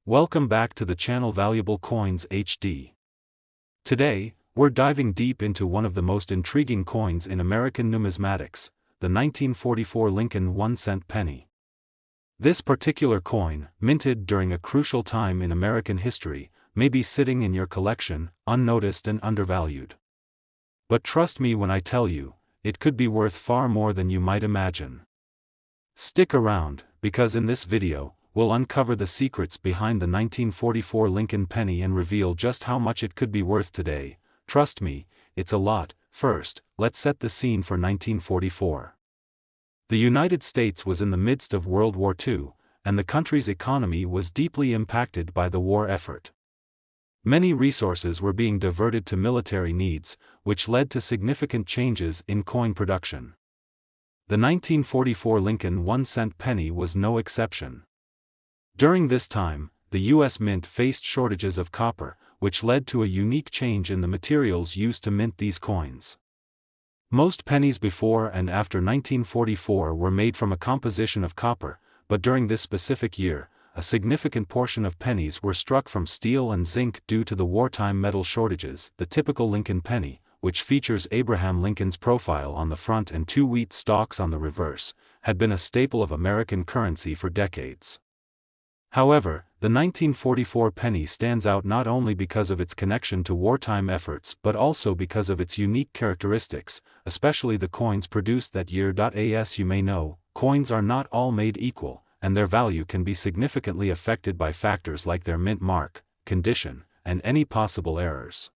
Welcome back to the channel Valuable Coins HD. Today, we're diving deep into one of the most intriguing coins in American numismatics, the 1944 Lincoln 1-cent penny. This particular coin, minted during a crucial time in American history, may be sitting in your collection, unnoticed and undervalued. But trust me when I tell you, it could be worth far more than you might imagine. Stick around, because in this video, we'll uncover the secrets behind the 1944 Lincoln penny and reveal just how much it could be worth today. Trust me, it's a lot. First, let's set the scene for 1944. The United States was in the midst of World War II, and the country's economy was deeply impacted by the war effort. Many resources were being diverted to military needs, which led to significant changes in coin production. The 1944 Lincoln 1-cent penny was no exception. During this time, the U.S. Mint faced shortages of copper, which led to a unique change in the materials used to mint these coins. Most pennies before and after 1944 were made from a composition of copper, but during this specific year, a significant portion of pennies were struck from steel and zinc due to the wartime metal shortages. The typical Lincoln penny, which features Abraham Lincoln's profile on the front and two wheat stalks on the reverse, had been a staple of American currency for decades. However, the 1944 penny stands out not only because of its connection to wartime efforts but also because of its unique characteristics, especially the coins produced that year. As you may know, coins are not all made equal, and their value can be significantly affected by factors like their mint mark, condition, and any possible errors.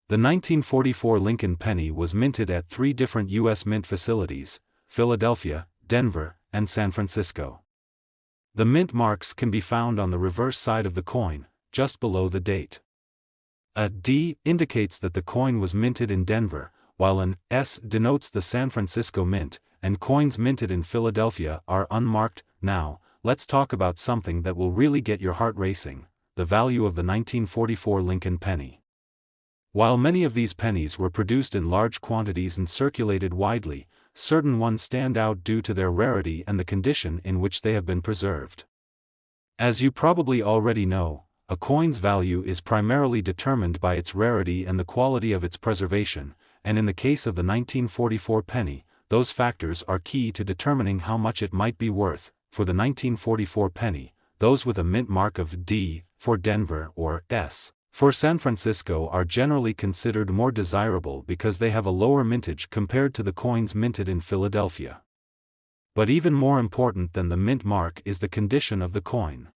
The 1944 Lincoln penny was minted at 3 different U.S. mint facilities: Philadelphia, Denver, and San Francisco. The mint marks can be found on the reverse side of the coin, just below the date. A D indicates that the coin was minted in Denver, while an S denotes the San Francisco Mint, and coins minted in Philadelphia are unmarked. Now, let's talk about something that will really get your heart racing: the value of the 1944 Lincoln penny. While many of these pennies were produced in large quantities and circulated widely, certain ones stand out due to their rarity and the condition in which they have been preserved. As you probably already know, a coin's value is primarily determined by its rarity and the quality of its preservation, and in the case of the 1944 penny, those factors are key to determining how much it might be worth. For the 1944 penny, those with a mint mark of D for Denver or S for San Francisco are generally considered more desirable because they have a lower mintage compared to the coins minted in Philadelphia. But even more important than the mint mark is the condition of the coin.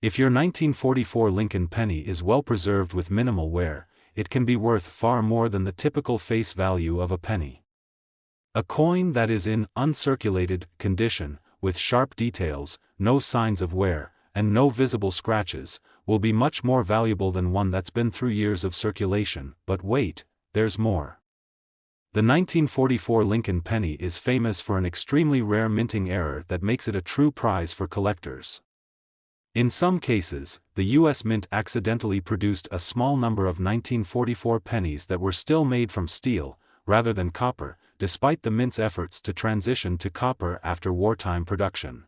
If your 1944 Lincoln penny is well preserved with minimal wear, it can be worth far more than the typical face value of a penny. A coin that is in uncirculated condition, with sharp details, no signs of wear, and no visible scratches, will be much more valuable than one that's been through years of circulation. But wait, there's more. The 1944 Lincoln penny is famous for an extremely rare minting error that makes it a true prize for collectors. In some cases, the U.S. Mint accidentally produced a small number of 1944 pennies that were still made from steel, rather than copper, despite the mint's efforts to transition to copper after wartime production.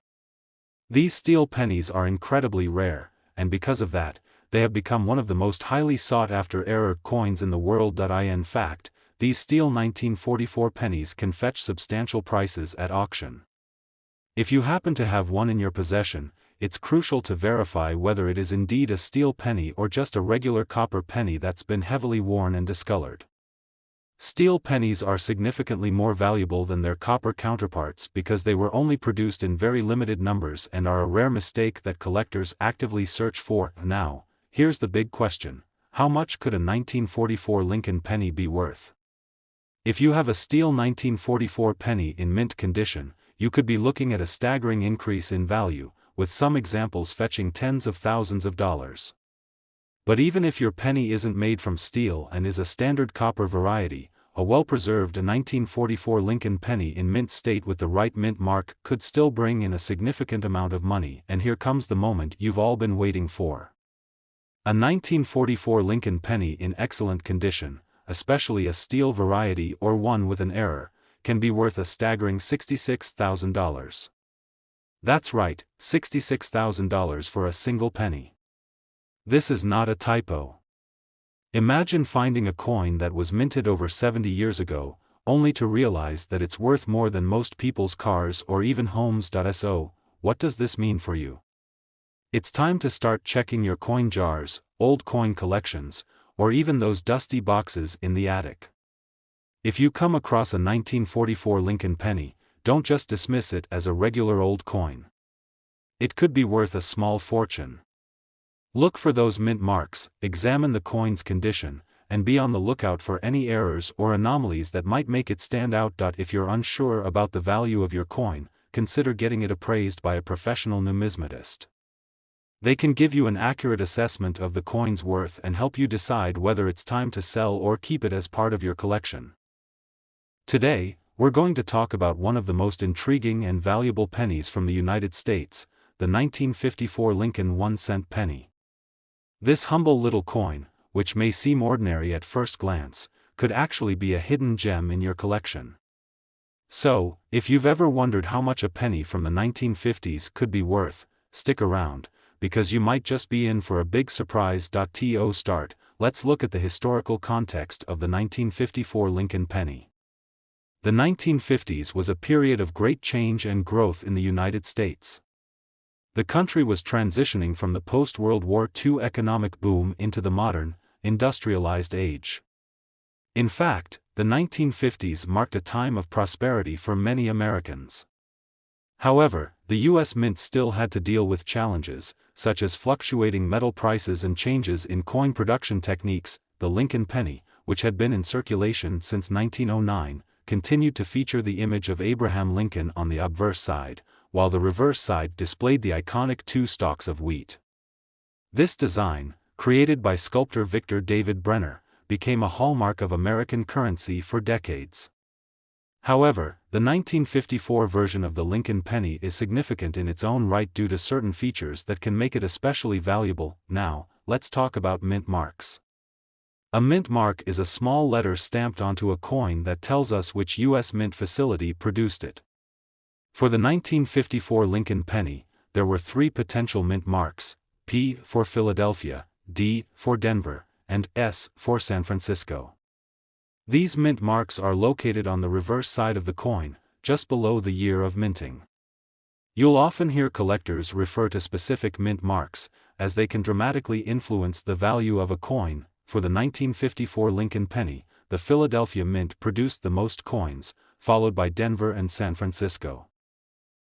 These steel pennies are incredibly rare, and because of that, they have become one of the most highly sought-after error coins in the world. In fact, these steel 1944 pennies can fetch substantial prices at auction. If you happen to have one in your possession, it's crucial to verify whether it is indeed a steel penny or just a regular copper penny that's been heavily worn and discolored. Steel pennies are significantly more valuable than their copper counterparts because they were only produced in very limited numbers and are a rare mistake that collectors actively search for. Now, here's the big question: how much could a 1944 Lincoln penny be worth? If you have a steel 1944 penny in mint condition, you could be looking at a staggering increase in value, with some examples fetching tens of thousands of dollars. But even if your penny isn't made from steel and is a standard copper variety, a well-preserved 1944 Lincoln penny in mint state with the right mint mark could still bring in a significant amount of money. And here comes the moment you've all been waiting for. A 1944 Lincoln penny in excellent condition, especially a steel variety or one with an error, can be worth a staggering $66,000. That's right, $66,000 for a single penny. This is not a typo. Imagine finding a coin that was minted over 70 years ago, only to realize that it's worth more than most people's cars or even homes. So, what does this mean for you? It's time to start checking your coin jars, old coin collections, or even those dusty boxes in the attic. If you come across a 1944 Lincoln penny, don't just dismiss it as a regular old coin. It could be worth a small fortune. Look for those mint marks, examine the coin's condition, and be on the lookout for any errors or anomalies that might make it stand out. If you're unsure about the value of your coin, consider getting it appraised by a professional numismatist. They can give you an accurate assessment of the coin's worth and help you decide whether it's time to sell or keep it as part of your collection. Today, we're going to talk about one of the most intriguing and valuable pennies from the United States, the 1954 Lincoln 1-cent penny. This humble little coin, which may seem ordinary at first glance, could actually be a hidden gem in your collection. So, if you've ever wondered how much a penny from the 1950s could be worth, stick around, because you might just be in for a big surprise. To start, let's look at the historical context of the 1954 Lincoln penny. The 1950s was a period of great change and growth in the United States. The country was transitioning from the post-World War II economic boom into the modern, industrialized age. In fact, the 1950s marked a time of prosperity for many Americans. However, the U.S. Mint still had to deal with challenges, such as fluctuating metal prices and changes in coin production techniques. The Lincoln penny, which had been in circulation since 1909, continued to feature the image of Abraham Lincoln on the obverse side, while the reverse side displayed the iconic 2 stalks of wheat. This design, created by sculptor Victor David Brenner, became a hallmark of American currency for decades. However, the 1954 version of the Lincoln penny is significant in its own right due to certain features that can make it especially valuable. Now, let's talk about mint marks. A mint mark is a small letter stamped onto a coin that tells us which U.S. Mint facility produced it. For the 1954 Lincoln penny, there were 3 potential mint marks: P for Philadelphia, D for Denver, and S for San Francisco. These mint marks are located on the reverse side of the coin, just below the year of minting. You'll often hear collectors refer to specific mint marks, as they can dramatically influence the value of a coin. For the 1954 Lincoln penny, the Philadelphia Mint produced the most coins, followed by Denver and San Francisco.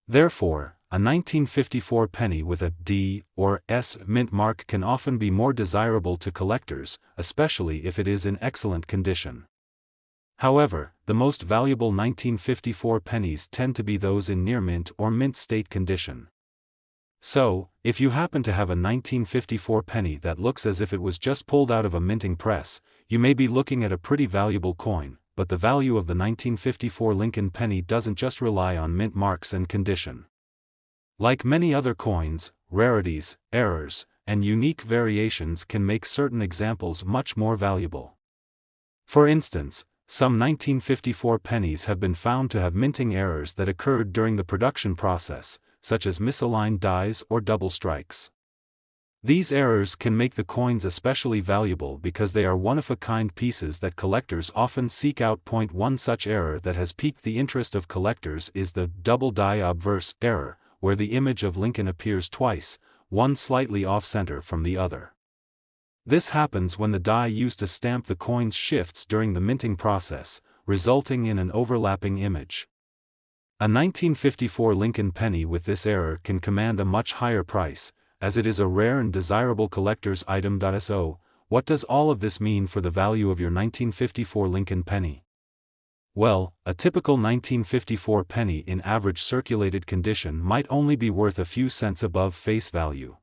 Therefore, a 1954 penny with a D or S mint mark can often be more desirable to collectors, especially if it is in excellent condition. However, the most valuable 1954 pennies tend to be those in near mint or mint state condition. So, if you happen to have a 1954 penny that looks as if it was just pulled out of a minting press, you may be looking at a pretty valuable coin. But the value of the 1954 Lincoln penny doesn't just rely on mint marks and condition. Like many other coins, rarities, errors, and unique variations can make certain examples much more valuable. For instance, some 1954 pennies have been found to have minting errors that occurred during the production process, such as misaligned dies or double strikes. These errors can make the coins especially valuable because they are one-of-a-kind pieces that collectors often seek out. One such error that has piqued the interest of collectors is the double die obverse error, where the image of Lincoln appears twice, one slightly off-center from the other. This happens when the die used to stamp the coins shifts during the minting process, resulting in an overlapping image. A 1954 Lincoln penny with this error can command a much higher price, as it is a rare and desirable collector's item. So, what does all of this mean for the value of your 1954 Lincoln penny? Well, a typical 1954 penny in average circulated condition might only be worth a few cents above face value.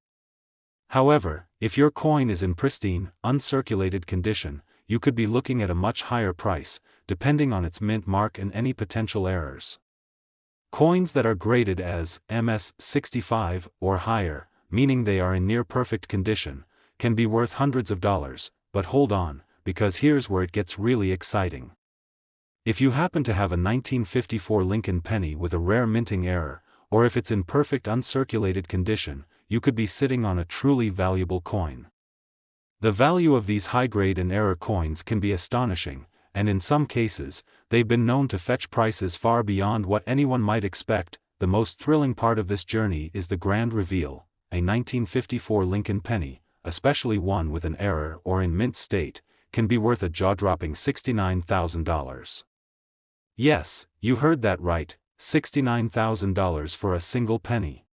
However, if your coin is in pristine, uncirculated condition, you could be looking at a much higher price, depending on its mint mark and any potential errors. Coins that are graded as MS-65 or higher, meaning they are in near-perfect condition, can be worth hundreds of dollars. But hold on, because here's where it gets really exciting. If you happen to have a 1954 Lincoln penny with a rare minting error, or if it's in perfect uncirculated condition, you could be sitting on a truly valuable coin. The value of these high-grade and error coins can be astonishing, and in some cases, they've been known to fetch prices far beyond what anyone might expect. The most thrilling part of this journey is the grand reveal: a 1954 Lincoln penny, especially one with an error or in mint state, can be worth a jaw-dropping $69,000. Yes, you heard that right, $69,000 for a single penny.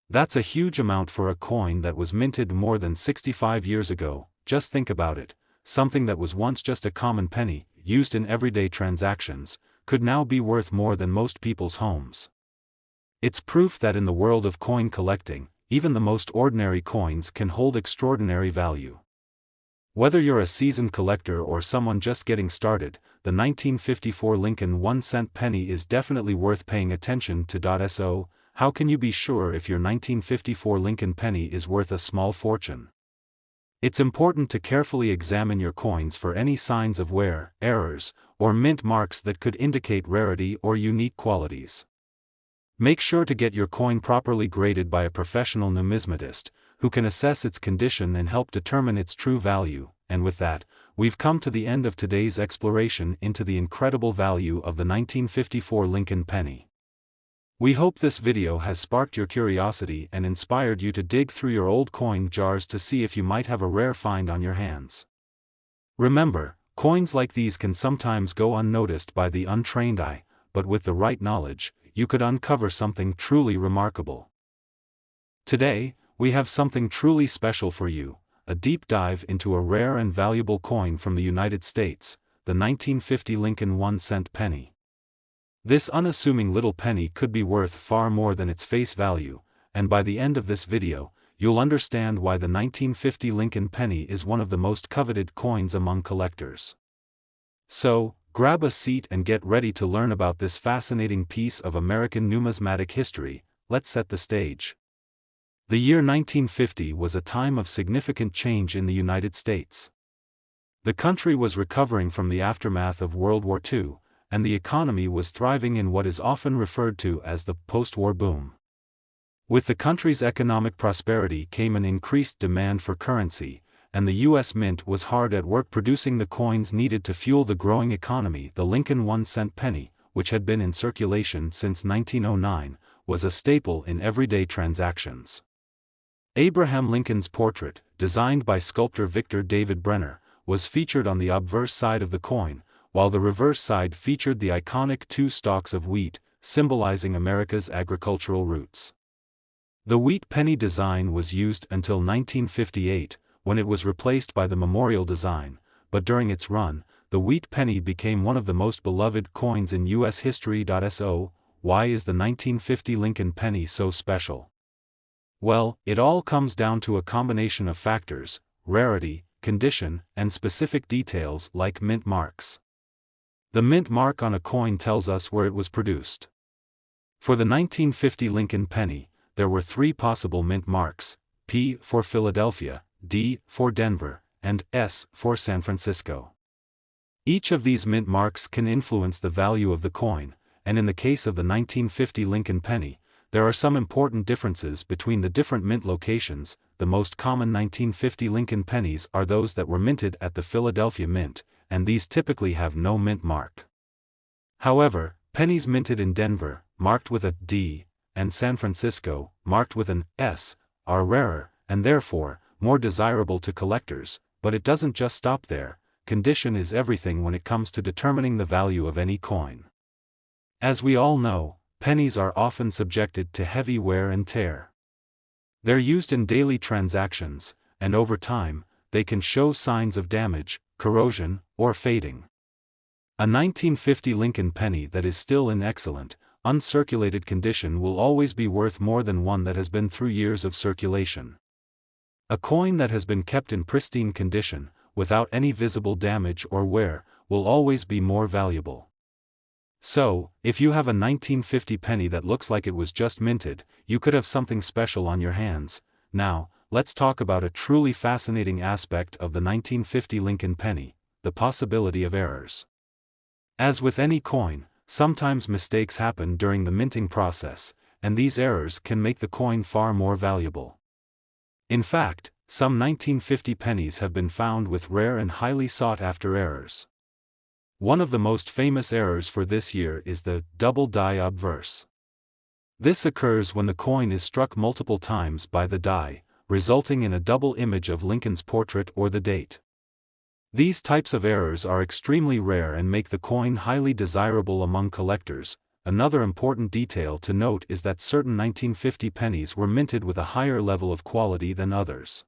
That's a huge amount for a coin that was minted more than 65 years ago. Just think about it. Something that was once just a common penny, used in everyday transactions, could now be worth more than most people's homes. It's proof that in the world of coin collecting, even the most ordinary coins can hold extraordinary value. Whether you're a seasoned collector or someone just getting started, the 1954 Lincoln 1-cent penny is definitely worth paying attention to. So, how can you be sure if your 1954 Lincoln penny is worth a small fortune? It's important to carefully examine your coins for any signs of wear, errors, or mint marks that could indicate rarity or unique qualities. Make sure to get your coin properly graded by a professional numismatist, who can assess its condition and help determine its true value. And with that, we've come to the end of today's exploration into the incredible value of the 1954 Lincoln penny. We hope this video has sparked your curiosity and inspired you to dig through your old coin jars to see if you might have a rare find on your hands. Remember, coins like these can sometimes go unnoticed by the untrained eye, but with the right knowledge, you could uncover something truly remarkable. Today, we have something truly special for you: a deep dive into a rare and valuable coin from the United States, the 1950 Lincoln 1-cent penny. This unassuming little penny could be worth far more than its face value, and by the end of this video, you'll understand why the 1950 Lincoln penny is one of the most coveted coins among collectors. So, grab a seat and get ready to learn about this fascinating piece of American numismatic history. Let's set the stage. The year 1950 was a time of significant change in the United States. The country was recovering from the aftermath of World War II, and the economy was thriving in what is often referred to as the post-war boom. With the country's economic prosperity came an increased demand for currency, and the U.S. Mint was hard at work producing the coins needed to fuel the growing economy. The Lincoln 1-cent penny, which had been in circulation since 1909, was a staple in everyday transactions. Abraham Lincoln's portrait, designed by sculptor Victor David Brenner, was featured on the obverse side of the coin, while the reverse side featured the iconic 2 stalks of wheat, symbolizing America's agricultural roots. The wheat penny design was used until 1958, when it was replaced by the memorial design, but during its run, the wheat penny became one of the most beloved coins in U.S. history. So, why is the 1950 Lincoln penny so special? Well, it all comes down to a combination of factors: rarity, condition, and specific details like mint marks. The mint mark on a coin tells us where it was produced. For the 1950 Lincoln penny, there were 3 possible mint marks: P for Philadelphia, D for Denver, and S for San Francisco. Each of these mint marks can influence the value of the coin, and in the case of the 1950 Lincoln penny, there are some important differences between the different mint locations. The most common 1950 Lincoln pennies are those that were minted at the Philadelphia Mint, and these typically have no mint mark. However, pennies minted in Denver, marked with a D, and San Francisco, marked with an S, are rarer, and therefore, more desirable to collectors. But it doesn't just stop there. Condition is everything when it comes to determining the value of any coin. As we all know, pennies are often subjected to heavy wear and tear. They're used in daily transactions, and over time, they can show signs of damage, corrosion, or fading. A 1950 Lincoln penny that is still in excellent, uncirculated condition will always be worth more than one that has been through years of circulation. A coin that has been kept in pristine condition, without any visible damage or wear, will always be more valuable. So, if you have a 1950 penny that looks like it was just minted, you could have something special on your hands. Now, let's talk about a truly fascinating aspect of the 1950 Lincoln penny: the possibility of errors. As with any coin, sometimes mistakes happen during the minting process, and these errors can make the coin far more valuable. In fact, some 1950 pennies have been found with rare and highly sought-after errors. One of the most famous errors for this year is the double die obverse. This occurs when the coin is struck multiple times by the die, resulting in a double image of Lincoln's portrait or the date. These types of errors are extremely rare and make the coin highly desirable among collectors. Another important detail to note is that certain 1950 pennies were minted with a higher level of quality than others.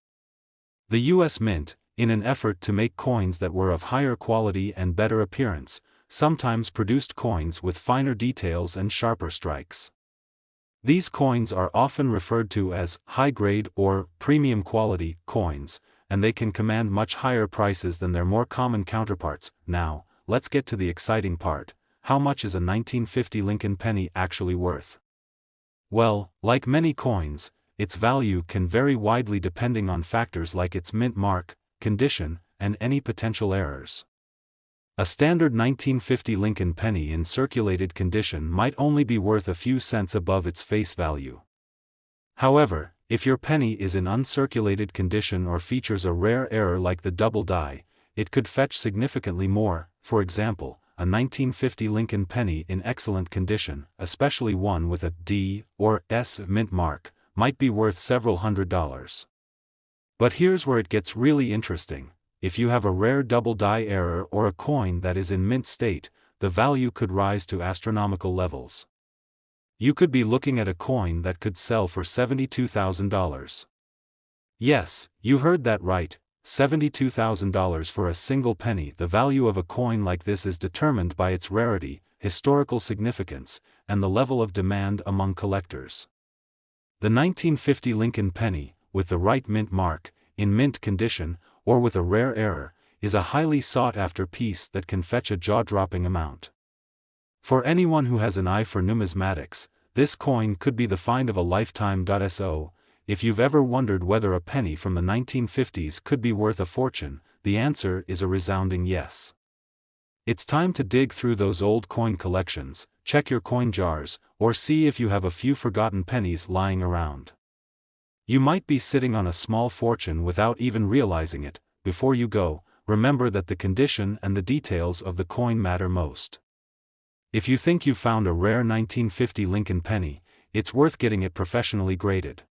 The U.S. Mint, in an effort to make coins that were of higher quality and better appearance, sometimes produced coins with finer details and sharper strikes. These coins are often referred to as high-grade or premium quality coins, and they can command much higher prices than their more common counterparts. Now, let's get to the exciting part. How much is a 1950 Lincoln penny actually worth? Well, like many coins, its value can vary widely depending on factors like its mint mark, condition, and any potential errors. A standard 1950 Lincoln penny in circulated condition might only be worth a few cents above its face value. However, if your penny is in uncirculated condition or features a rare error like the double die, it could fetch significantly more. For example, a 1950 Lincoln penny in excellent condition, especially one with a D or S mint mark, might be worth several $100s. But here's where it gets really interesting. If you have a rare double die error or a coin that is in mint state, the value could rise to astronomical levels. You could be looking at a coin that could sell for $72,000. Yes, you heard that right, $72,000 for a single penny. The value of a coin like this is determined by its rarity, historical significance, and the level of demand among collectors. The 1950 Lincoln penny, with the right mint mark, in mint condition, or with a rare error, is a highly sought-after piece that can fetch a jaw-dropping amount. For anyone who has an eye for numismatics, this coin could be the find of a lifetime. So, if you've ever wondered whether a penny from the 1950s could be worth a fortune, the answer is a resounding yes. It's time to dig through those old coin collections, check your coin jars, or see if you have a few forgotten pennies lying around. You might be sitting on a small fortune without even realizing it. Before you go, remember that the condition and the details of the coin matter most. If you think you found a rare 1950 Lincoln penny, it's worth getting it professionally graded.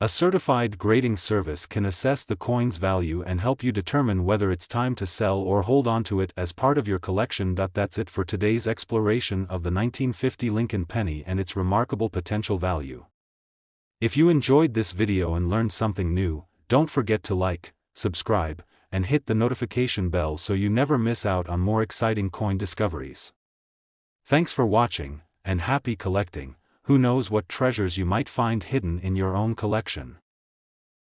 A certified grading service can assess the coin's value and help you determine whether it's time to sell or hold on to it as part of your collection. That's it for today's exploration of the 1950 Lincoln penny and its remarkable potential value. If you enjoyed this video and learned something new, don't forget to like, subscribe, and hit the notification bell so you never miss out on more exciting coin discoveries. Thanks for watching, and happy collecting. Who knows what treasures you might find hidden in your own collection.